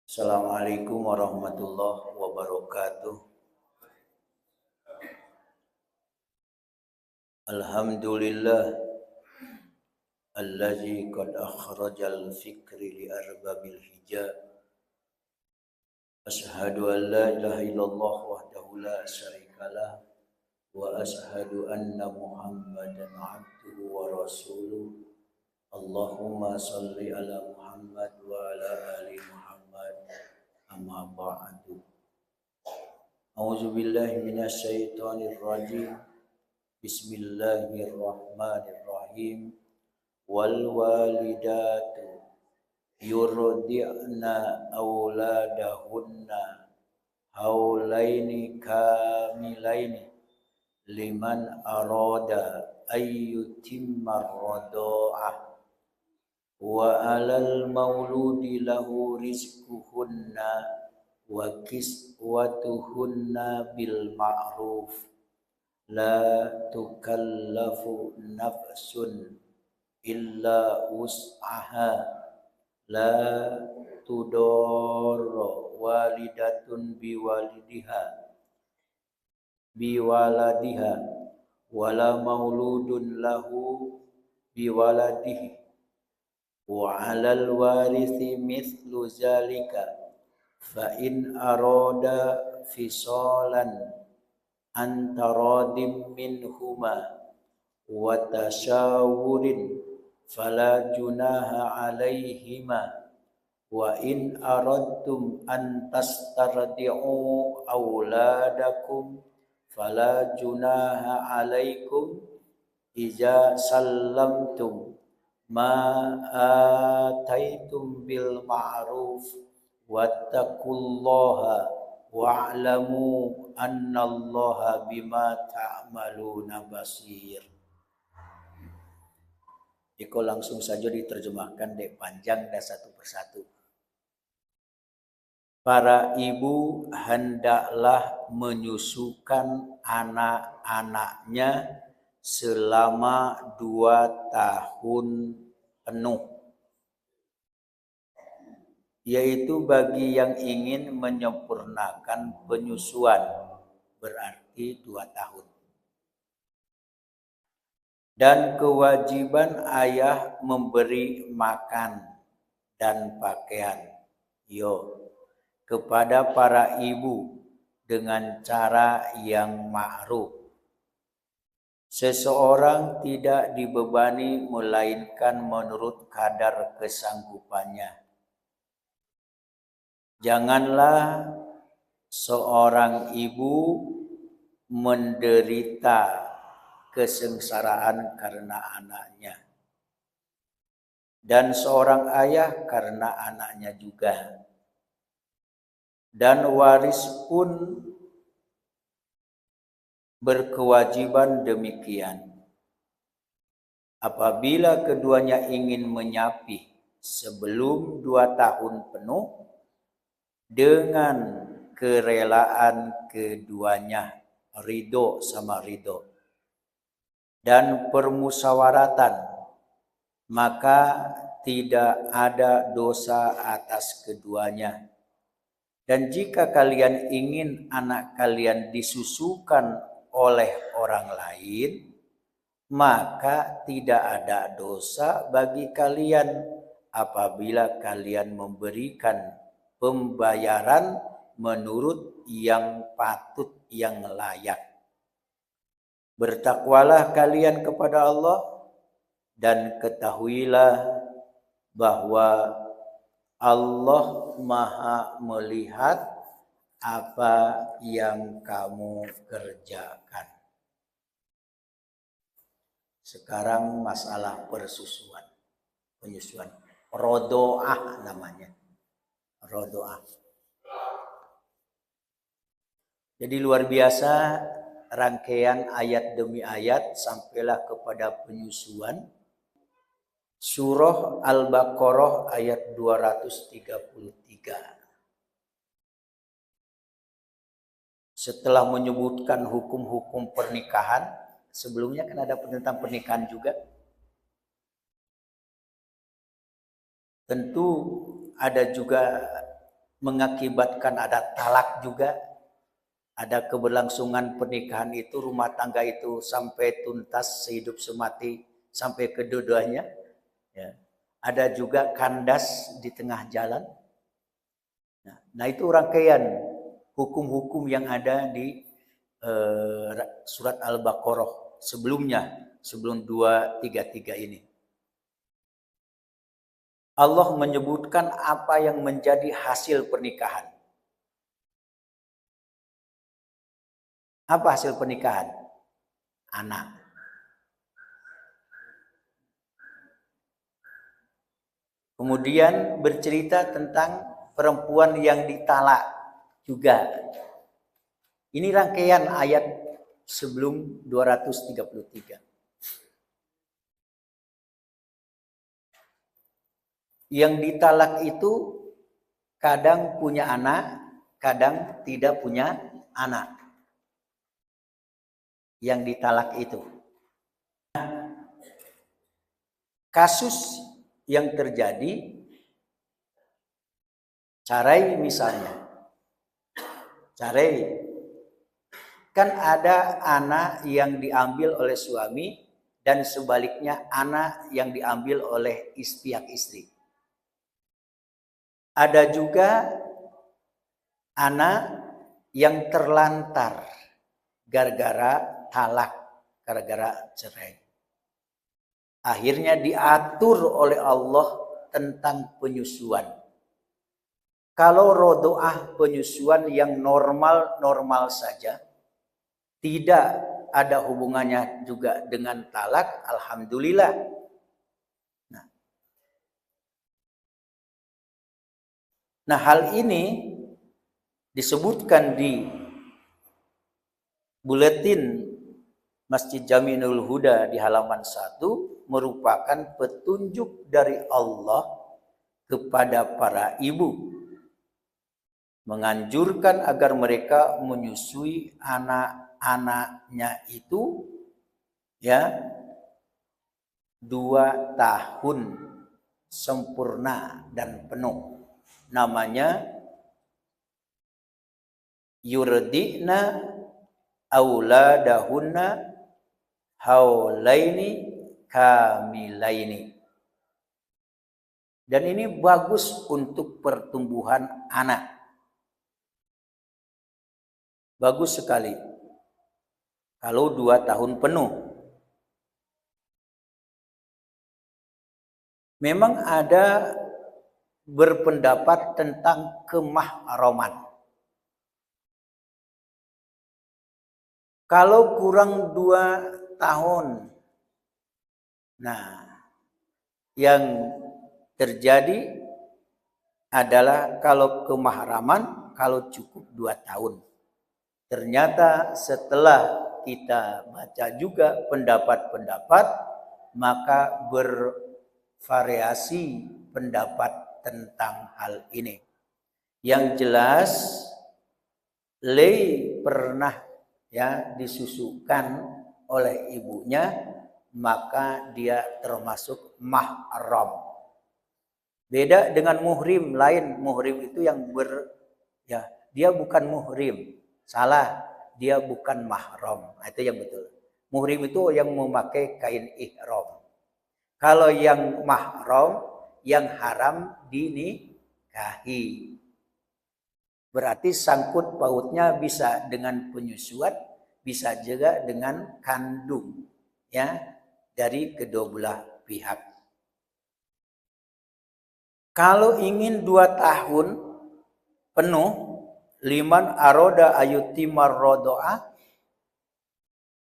Assalamualaikum warahmatullahi wabarakatuh. Alhamdulillah allazi qad akhrajal fikri li arbabil hijab. Ashhadu an la ilaha illallah wahdahu la syarikalah wa ashhadu anna Muhammadan abduhu wa rasuluh. Allahumma salli ala Muhammad wa ala ali Muhammad. Amma ba'du. A'udzu billahi minasy syaithanir rajim. Bismillahirrahmanirrahim. Wal walidatu yurdi'na auladahunna haulaini kamilaini liman arada ayyutimma radha'ah wa 'alal mauludi lahu rizquhunna wa kiswatuhunna bil ma'ruf la tukallafu nafsun illa wus'aha la tudorro walidatun biwaladiha wala mauludun lahu biwaladihi wa 'alal warithi mithlu zalika fa in arada fisalan antaradim minhuma wa tasyawurin fala junaha alaihima wa in aradtum an tastardi'u auladakum fala junaha alaikum iza sallamtum ma ataitum bil ma'ruf wattaqullaha wa'lamu annallaha bima ta'maluna basir. Iko langsung saja diterjemahkan dek panjang dan satu persatu. Para ibu hendaklah menyusukan anak-anaknya selama 2 tahun penuh. Yaitu bagi yang ingin menyempurnakan penyusuan, berarti 2 tahun. Dan kewajiban ayah memberi makan dan pakaian kepada para ibu dengan cara yang ma'ruf. Seseorang tidak dibebani melainkan menurut kadar kesanggupannya. Janganlah seorang ibu menderita kesengsaraan karena anaknya, dan seorang ayah karena anaknya juga. Dan waris pun berkewajiban demikian. Apabila keduanya ingin menyapih sebelum 2 tahun penuh dengan kerelaan keduanya, ridho sama ridho, dan permusawaratan, maka tidak ada dosa atas keduanya. Dan jika kalian ingin anak kalian disusukan oleh orang lain, maka tidak ada dosa bagi kalian apabila kalian memberikan pembayaran menurut yang patut, yang layak. Bertakwalah kalian kepada Allah dan ketahuilah bahwa Allah Maha melihat apa yang kamu kerjakan. Sekarang masalah penyusuan. Rodoah namanya. Rodoah. Jadi luar biasa, rangkaian ayat demi ayat sampailah kepada penyusuan. Surah Al-Baqarah ayat 233. Setelah menyebutkan hukum-hukum pernikahan, sebelumnya kan ada tentang pernikahan juga. Tentu ada juga mengakibatkan ada talak juga, ada keberlangsungan pernikahan itu, rumah tangga itu sampai tuntas sehidup semati sampai kedua-duanya. Ya. Ada juga kandas di tengah jalan. Nah itu rangkaian hukum-hukum yang ada di surat Al-Baqarah sebelumnya, sebelum 233 ini. Allah menyebutkan apa yang menjadi hasil pernikahan. Apa hasil pernikahan? Anak. Kemudian bercerita tentang perempuan yang ditalak juga. Ini rangkaian ayat sebelum 233. Yang ditalak itu kadang punya anak, kadang tidak punya anak. Yang ditalak itu. Kasus yang terjadi, cerai misalnya. Cerai. Kan ada anak yang diambil oleh suami dan sebaliknya anak yang diambil oleh pihak istri. Ada juga anak yang terlantar gara-gara talak, gara-gara cerai. Akhirnya diatur oleh Allah tentang penyusuan. Kalau rodoah penyusuan yang normal-normal saja, tidak ada hubungannya juga dengan talak, alhamdulillah. Nah, hal ini disebutkan di buletin Masjid Jami'ul Huda di halaman 1 merupakan petunjuk dari Allah kepada para ibu, menganjurkan agar mereka menyusui anak-anaknya itu 2 tahun sempurna dan penuh. Namanya yurdina auladahunna haulaini kamilaini. Dan ini bagus untuk pertumbuhan anak. Bagus sekali. Kalau 2 tahun penuh. Memang ada berpendapat tentang kemahraman. Kalau kurang 2 tahun, nah yang terjadi adalah kalau kemahraman, kalau cukup 2 tahun. Ternyata setelah kita baca juga pendapat-pendapat, maka bervariasi pendapat tentang hal ini. Yang jelas, Lei pernah disusukan oleh ibunya, maka dia termasuk mahram. Beda dengan muhrim lain. Muhrim itu yang dia bukan muhrim. Salah, dia bukan mahram. Nah, itu yang betul. Muhrim itu yang memakai kain ihram. Kalau yang mahram, yang haram dinikahi. Berarti sangkut pautnya bisa dengan penyusuan, bisa juga dengan kandung dari kedua belah pihak. Kalau ingin 2 tahun penuh, liman aroda ayutimar rodoa,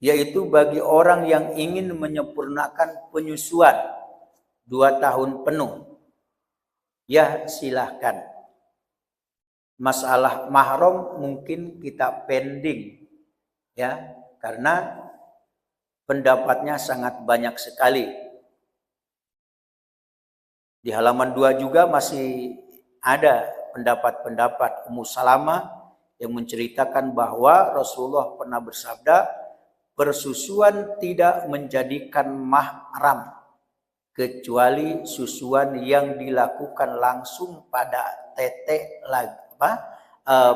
yaitu bagi orang yang ingin menyempurnakan penyusuan 2 tahun penuh, ya silahkan. Masalah mahram mungkin kita pending karena pendapatnya sangat banyak sekali. Di halaman 2 juga masih ada pendapat-pendapat Ummu Salamah yang menceritakan bahwa Rasulullah pernah bersabda, persusuan tidak menjadikan mahram kecuali susuan yang dilakukan langsung pada tetek lagi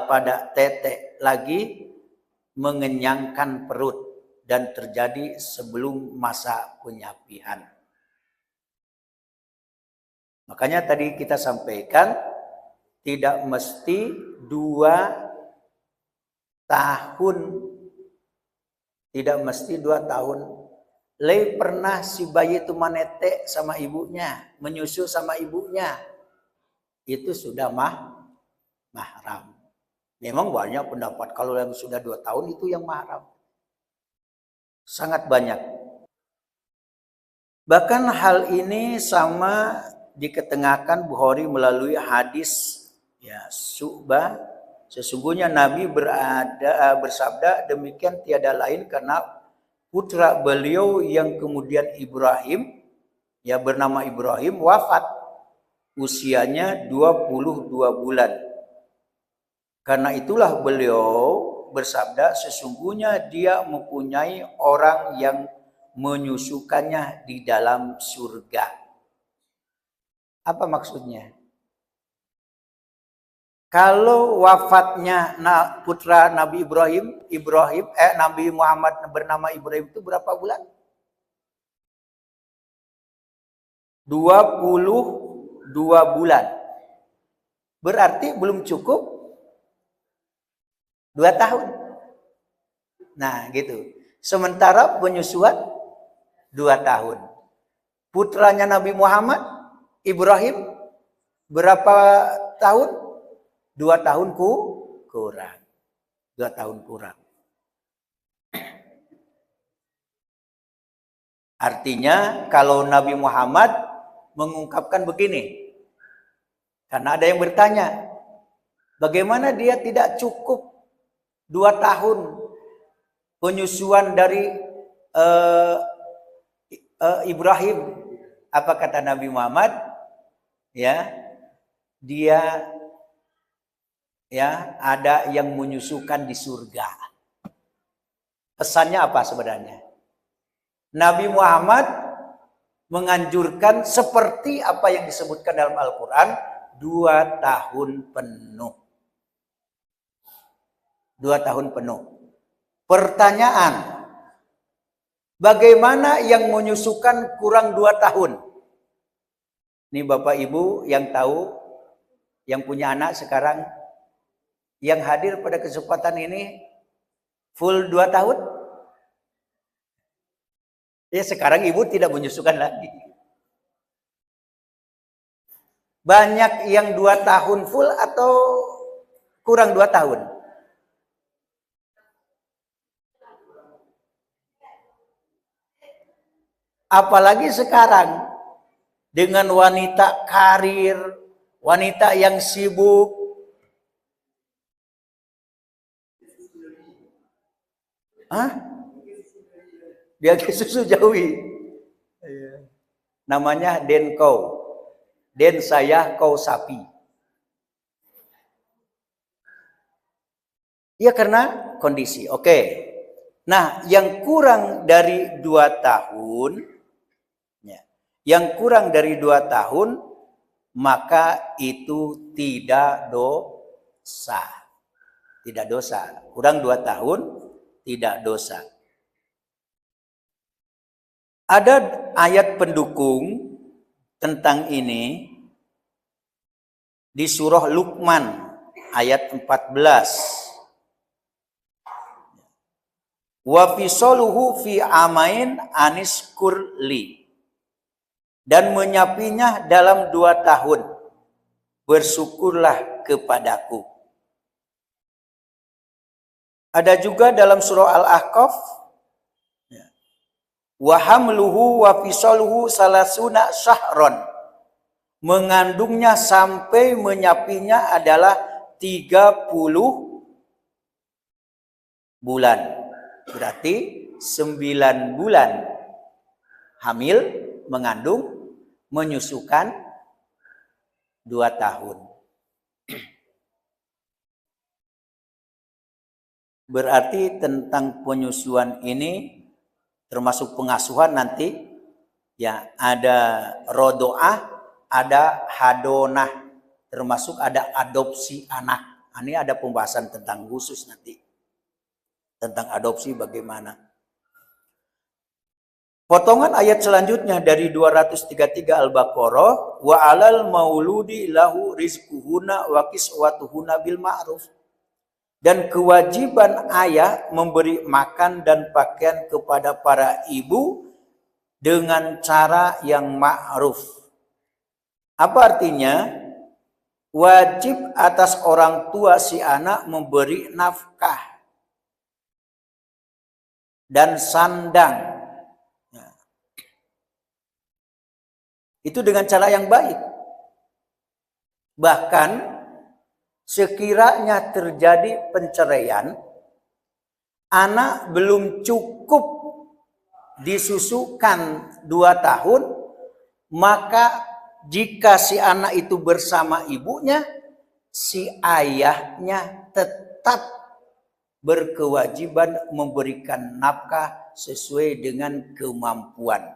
pada tetek lagi mengenyangkan perut dan terjadi sebelum masa penyapian. Makanya tadi kita sampaikan tidak mesti 2 tahun. Tidak mesti 2 tahun. Lei pernah si bayi itu manete sama ibunya, menyusu sama ibunya. Itu sudah mahram. Memang banyak pendapat kalau yang sudah 2 tahun itu yang mahram. Sangat banyak. Bahkan hal ini sama diketengahkan Bukhari melalui hadis ya Syu'bah. Sesungguhnya Nabi bersabda demikian tiada lain karena putra beliau yang kemudian Ibrahim, ya bernama Ibrahim, wafat usianya 22 bulan. Karena itulah beliau bersabda sesungguhnya dia mempunyai orang yang menyusukannya di dalam surga. Apa maksudnya? Kalau wafatnya putra Nabi Nabi Muhammad bernama Ibrahim itu berapa bulan? 22 bulan. Berarti belum cukup 2 tahun. Nah, gitu. Sementara penyusuan 2 tahun. Putranya Nabi Muhammad Ibrahim berapa tahun? 2 tahun kurang. 2 tahun kurang. Artinya kalau Nabi Muhammad mengungkapkan begini. Karena ada yang bertanya, bagaimana dia tidak cukup 2 tahun penyusuan dari Ibrahim? Apa kata Nabi Muhammad? Ya, dia ya ada yang menyusukan di surga. Pesannya apa sebenarnya? Nabi Muhammad menganjurkan seperti apa yang disebutkan dalam Al-Quran 2 tahun penuh. 2 tahun penuh. Pertanyaan, bagaimana yang menyusukan kurang 2 tahun? Ini Bapak Ibu yang tahu, yang punya anak sekarang, yang hadir pada kesempatan ini full 2 tahun? Ya sekarang ibu tidak menyusukan lagi. Banyak yang 2 tahun full atau kurang 2 tahun? Apalagi sekarang dengan wanita karir, wanita yang sibuk. Dia susu jawi. Namanya Den Kau. Den saya kau sapi. Ya karena kondisi. Oke. Nah, yang kurang dari 2 tahun, ya, yang kurang dari 2 tahun, maka itu tidak dosa. Tidak dosa. Kurang 2 tahun, tidak dosa. Ada ayat pendukung tentang ini di surah Luqman ayat 14. Wa fisaluhu fi amain anis kurli. Dan menyapinya dalam 2 tahun. Bersyukurlah kepadaku. Ada juga dalam surah Al-Ahqaf. Wa hamluhu wa fisaluhu salasuna syahron. Mengandungnya sampai menyapinya adalah 30 bulan. Berarti 9 bulan hamil, mengandung, menyusukan 2 tahun. Berarti tentang penyusuan ini termasuk pengasuhan nanti ya ada rodoah, ada hadonah. termasuk ada adopsi anak. Ini ada pembahasan tentang khusus nanti. Tentang adopsi bagaimana. Potongan ayat selanjutnya dari 233 Al-Baqarah, wa 'alal mauludi lahu rizquhuna wa kiswatuhuna bil ma'ruf. Dan kewajiban ayah memberi makan dan pakaian kepada para ibu dengan cara yang ma'ruf. Apa artinya? Wajib atas orang tua si anak memberi nafkah dan sandang. Itu dengan cara yang baik. Bahkan sekiranya terjadi perceraian, anak belum cukup disusukan 2 tahun, maka jika si anak itu bersama ibunya, si ayahnya tetap berkewajiban memberikan nafkah sesuai dengan kemampuan.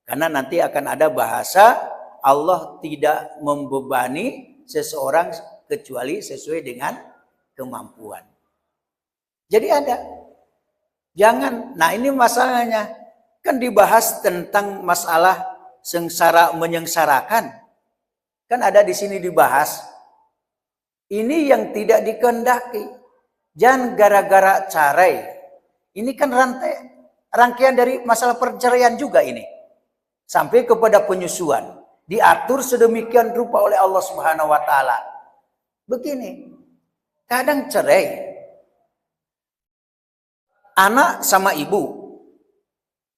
Karena nanti akan ada bahasa Allah tidak membebani seseorang kecuali sesuai dengan kemampuan. Jadi ada. Jangan. Nah ini masalahnya. Kan dibahas tentang masalah sengsara menyengsarakan. Kan ada di sini dibahas. Ini yang tidak dikehendaki. Jangan gara-gara cerai. Ini kan rangkaian dari masalah perceraian juga ini. Sampai kepada penyusuan. Diatur sedemikian rupa oleh Allah Subhanahu wa taala. Begini. Kadang cerai. Anak sama ibu.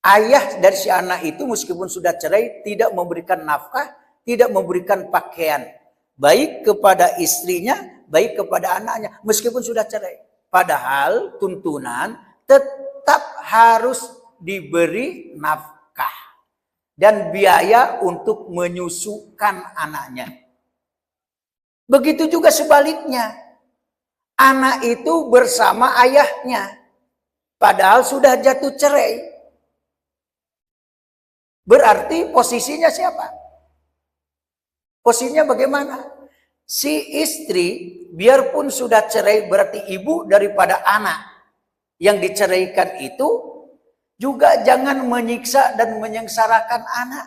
Ayah dari si anak itu meskipun sudah cerai tidak memberikan nafkah, tidak memberikan pakaian. Baik kepada istrinya, baik kepada anaknya. Meskipun sudah cerai. Padahal tuntunan tetap harus diberi nafkah. Dan biaya untuk menyusukan anaknya. Begitu juga sebaliknya. Anak itu bersama ayahnya. Padahal sudah jatuh cerai. Berarti posisinya siapa? Posisinya bagaimana? Si istri biarpun sudah cerai berarti ibu daripada anak yang diceraikan itu juga jangan menyiksa dan menyengsarakan anak.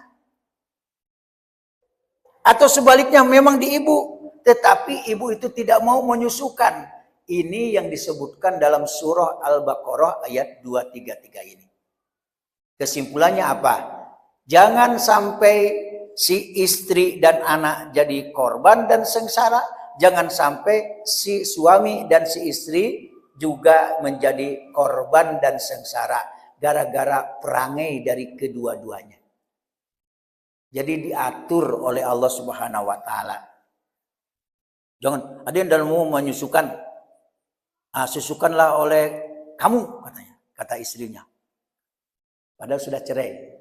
Atau sebaliknya memang di ibu, tetapi ibu itu tidak mau menyusukan. Ini yang disebutkan dalam surah Al-Baqarah ayat 233 ini. Kesimpulannya apa? Jangan sampai si istri dan anak jadi korban dan sengsara. Jangan sampai si suami dan si istri juga menjadi korban dan sengsara. Gara-gara perangai dari kedua-duanya. Jadi diatur oleh Allah Subhanahu wa taala. Jangan ada yang dalam mau menyusukan. Susukanlah oleh kamu katanya, kata istrinya. Padahal sudah cerai.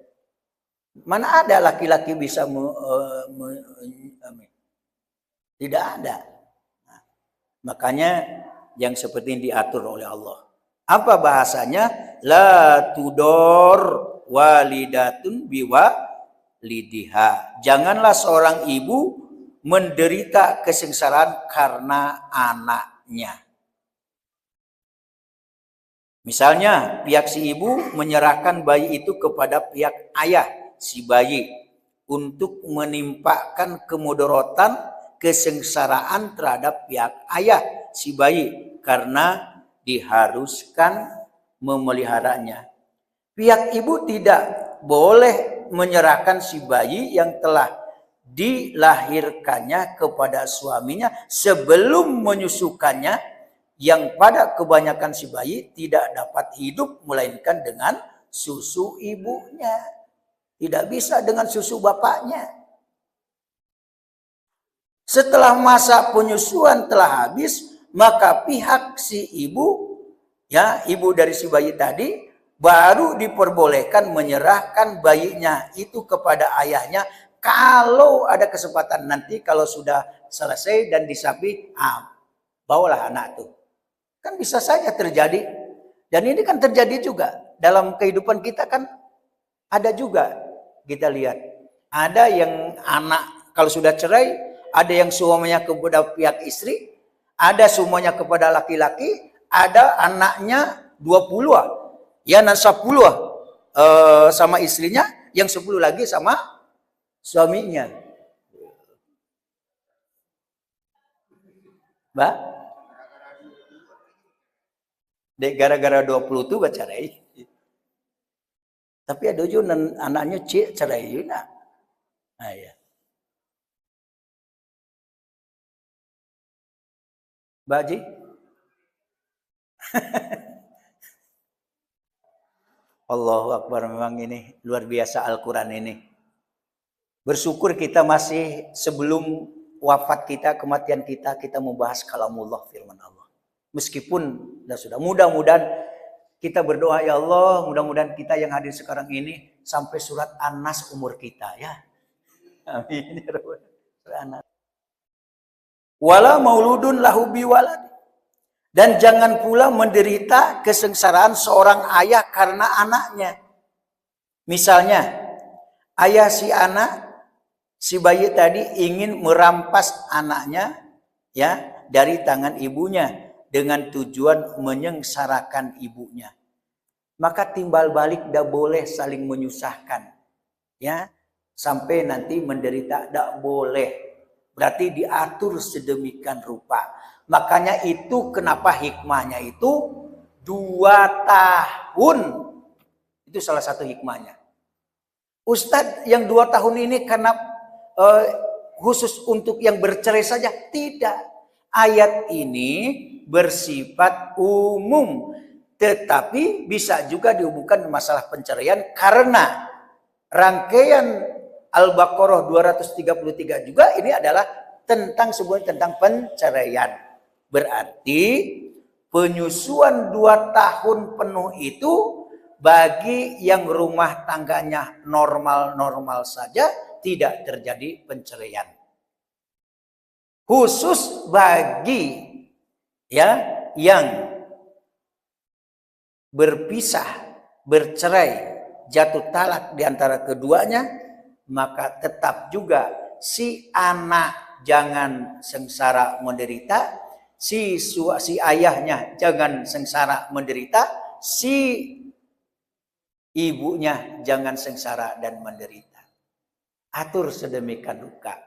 Mana ada laki-laki bisa tidak ada. Nah, makanya yang seperti ini diatur oleh Allah. Apa bahasanya? La tudor walidatun biwa lidiha. Janganlah seorang ibu menderita kesengsaraan karena anaknya. Misalnya pihak si ibu menyerahkan bayi itu kepada pihak ayah si bayi untuk menimpakan kemudorotan kesengsaraan terhadap pihak ayah si bayi karena diharuskan memeliharanya. Pihak ibu tidak boleh menyerahkan si bayi yang telah dilahirkannya kepada suaminya sebelum menyusukannya, yang pada kebanyakan si bayi tidak dapat hidup melainkan dengan susu ibunya. Tidak bisa dengan susu bapaknya. Setelah masa penyusuan telah habis, maka pihak si ibu, ya ibu dari si bayi tadi, baru diperbolehkan menyerahkan bayinya itu kepada ayahnya kalau ada kesempatan. Nanti kalau sudah selesai dan disapi, bawalah anak tuh. Kan bisa saja terjadi. Dan ini kan terjadi juga. Dalam kehidupan kita kan ada juga. Kita lihat. Ada yang anak kalau sudah cerai, Ada yang semuanya kepada pihak istri, ada semuanya kepada laki-laki, ada anaknya 20 ya, 10 sama istrinya, yang 10 lagi sama suaminya. Mbak? Dek gara-gara 20 tuh cerai. Tapi ada juga anaknya cerai juga. Nah, ya. Mbak Ji? Allahu Akbar, memang ini luar biasa Al-Quran ini. Bersyukur kita masih sebelum wafat kita, kematian kita membahas kalamullah, firman Allah. Meskipun sudah mudah-mudahan kita berdoa, ya Allah, mudah-mudahan kita yang hadir sekarang ini sampai surat An-Nas umur kita ya. Amin. Wala mauludun lahu biwalad. Dan jangan pula menderita kesengsaraan seorang ayah karena anaknya. Misalnya, ayah si anak, si bayi tadi ingin merampas anaknya ya dari tangan ibunya dengan tujuan menyengsarakan ibunya. Maka timbal balik tidak boleh saling menyusahkan. Ya, sampai nanti menderita tidak boleh. Berarti diatur sedemikian rupa. Makanya itu kenapa hikmahnya itu 2 tahun. Itu salah satu hikmahnya. Ustadz yang 2 tahun ini karena khusus untuk yang bercerai saja? Tidak. Ayat ini bersifat umum. Tetapi bisa juga dihubungkan masalah penceraian karena rangkaian Al-Baqarah 233 juga ini adalah tentang penceraian. Berarti penyusuan 2 tahun penuh itu bagi yang rumah tangganya normal-normal saja tidak terjadi penceraian. Khusus bagi ya yang berpisah, bercerai, jatuh talak di antara keduanya, maka tetap juga si anak jangan sengsara menderita. Si ayahnya jangan sengsara menderita, si ibunya jangan sengsara dan menderita. Atur sedemikian rupa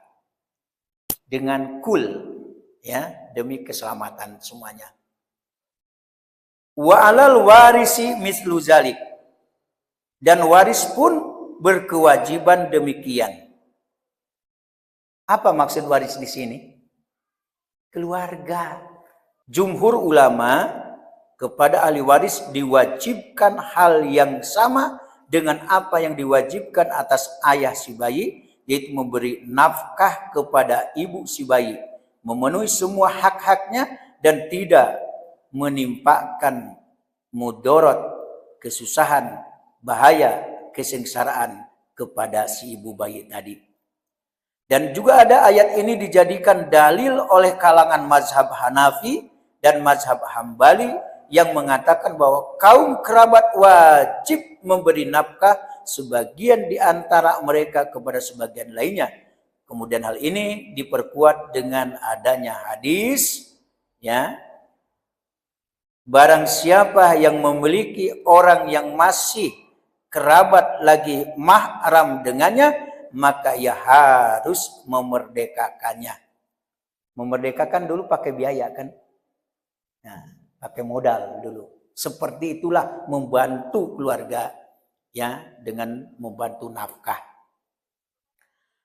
dengan cool ya, demi keselamatan semuanya. Wa alal warisi mislu zalik, dan waris pun berkewajiban demikian. Apa maksud waris di sini? Keluarga. Jumhur ulama kepada ahli waris diwajibkan hal yang sama dengan apa yang diwajibkan atas ayah si bayi, yaitu memberi nafkah kepada ibu si bayi, memenuhi semua hak-haknya dan tidak menimpakan mudorot, kesusahan, bahaya, kesengsaraan kepada si ibu bayi tadi. Dan juga ada ayat ini dijadikan dalil oleh kalangan mazhab Hanafi dan mazhab Hambali yang mengatakan bahwa kaum kerabat wajib memberi nafkah sebagian di antara mereka kepada sebagian lainnya. Kemudian hal ini diperkuat dengan adanya hadis ya. Barang siapa yang memiliki orang yang masih kerabat lagi mahram dengannya, maka ia harus memerdekakannya. Memerdekakan dulu pakai biaya kan? Nah, pakai modal dulu. Seperti itulah membantu keluarga ya dengan membantu nafkah.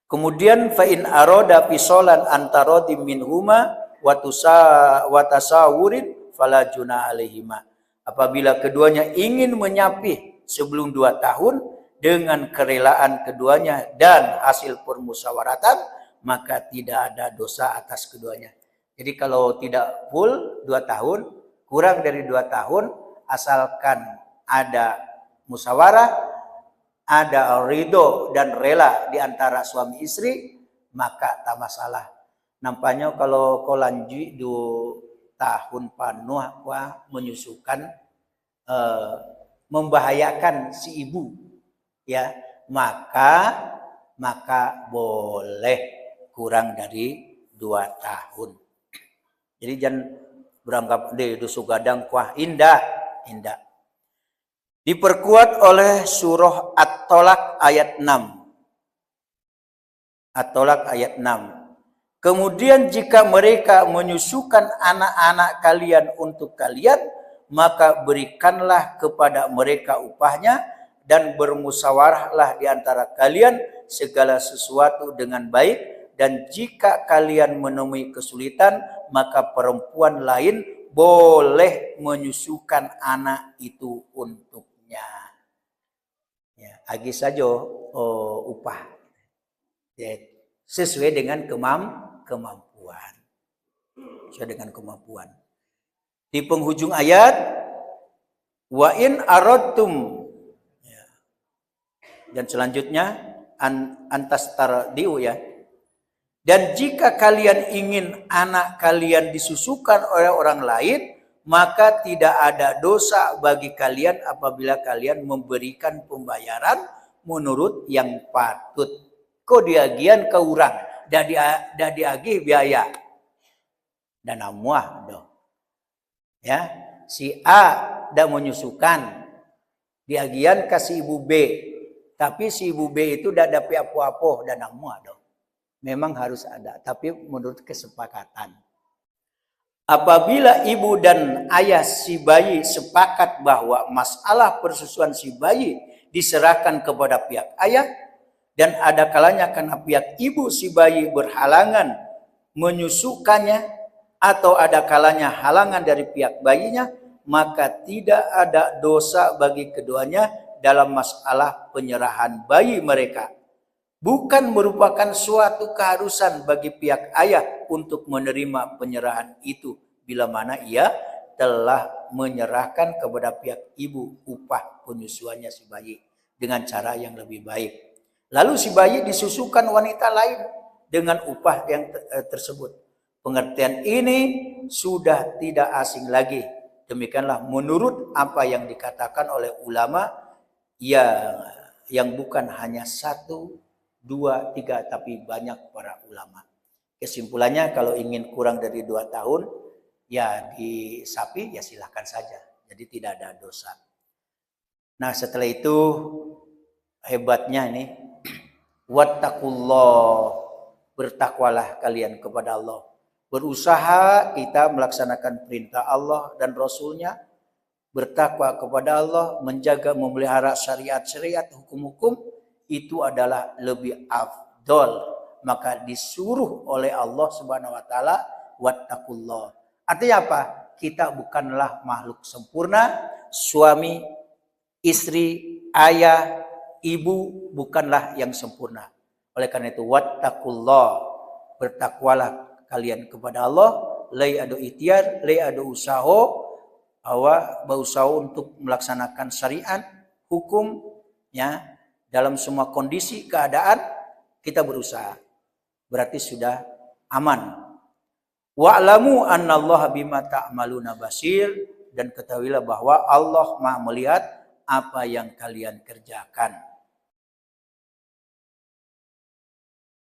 Kemudian fa in arada fisolan antara minhuma wa tasawurin fala junah alaihima. Apabila keduanya ingin menyapih sebelum 2 tahun dengan kerelaan keduanya dan hasil permusyawaratan, maka tidak ada dosa atas keduanya. Jadi kalau tidak full 2 tahun, kurang dari 2 tahun, asalkan ada musyawarah, ada ridho dan rela di antara suami istri, maka tak masalah. Nampaknya kalau kau lanjut 2 tahun penuh menyusukan membahayakan si ibu ya, maka boleh kurang dari 2 tahun. Jadi jangan beranggap deh itu sugadang kuah indah. Diperkuat oleh surah At-Tolak ayat 6. At-Tolak ayat 6. Kemudian jika mereka menyusukan anak-anak kalian untuk kalian, maka berikanlah kepada mereka upahnya dan bermusyawarahlah di antara kalian segala sesuatu dengan baik. Dan jika kalian menemui kesulitan, maka perempuan lain boleh menyusukan anak itu untuknya. Ya, agi saja upah. Ya, sesuai dengan kemampuan. Sesuai dengan kemampuan. Di penghujung ayat, wa in aradtum, ya. Dan selanjutnya antastardiu ya. Dan jika kalian ingin anak kalian disusukan oleh orang lain, maka tidak ada dosa bagi kalian apabila kalian memberikan pembayaran menurut yang patut. Kok diagian ke urang, dah diagih biaya. Dan amuah doh. Ya, si A dah menyusukan, diagian kasih ibu B, tapi si ibu B itu dah dapat apa-apa dan amuah doh. Memang harus ada, tapi menurut kesepakatan. Apabila ibu dan ayah si bayi sepakat bahwa masalah persusuan si bayi diserahkan kepada pihak ayah, dan ada kalanya karena pihak ibu si bayi berhalangan menyusukannya, atau ada kalanya halangan dari pihak bayinya, maka tidak ada dosa bagi keduanya dalam masalah penyerahan bayi mereka. Bukan merupakan suatu keharusan bagi pihak ayah untuk menerima penyerahan itu bila mana ia telah menyerahkan kepada pihak ibu upah penyusuannya si bayi dengan cara yang lebih baik. Lalu si bayi disusukan wanita lain dengan upah yang tersebut. Pengertian ini sudah tidak asing lagi. Demikianlah menurut apa yang dikatakan oleh ulama yang bukan hanya 1, 2, 3, tapi banyak para ulama. Kesimpulannya kalau ingin kurang dari 2 tahun, ya di sapi ya silahkan saja. Jadi tidak ada dosa. Nah setelah itu hebatnya ini, wattaqullah, bertakwalah kalian kepada Allah. Berusaha kita melaksanakan perintah Allah dan Rasulnya, bertakwa kepada Allah, menjaga memelihara syariat-syariat, hukum-hukum, itu adalah lebih afdol. Maka disuruh oleh Allah Subhanahu wa taala wattaqullah. Artinya apa? Kita bukanlah makhluk sempurna, suami, istri, ayah, ibu bukanlah yang sempurna. Oleh karena itu wattaqullah, bertakwalah kalian kepada Allah, lai ado ikhtiar, lai ado usaha, bahwa berusaha untuk melaksanakan syariat, hukum, ya, dalam semua kondisi keadaan kita berusaha. Berarti sudah aman. Wa'lamu annallaha bima ta'maluna basir, dan ketahuilah bahwa Allah Maha melihat apa yang kalian kerjakan.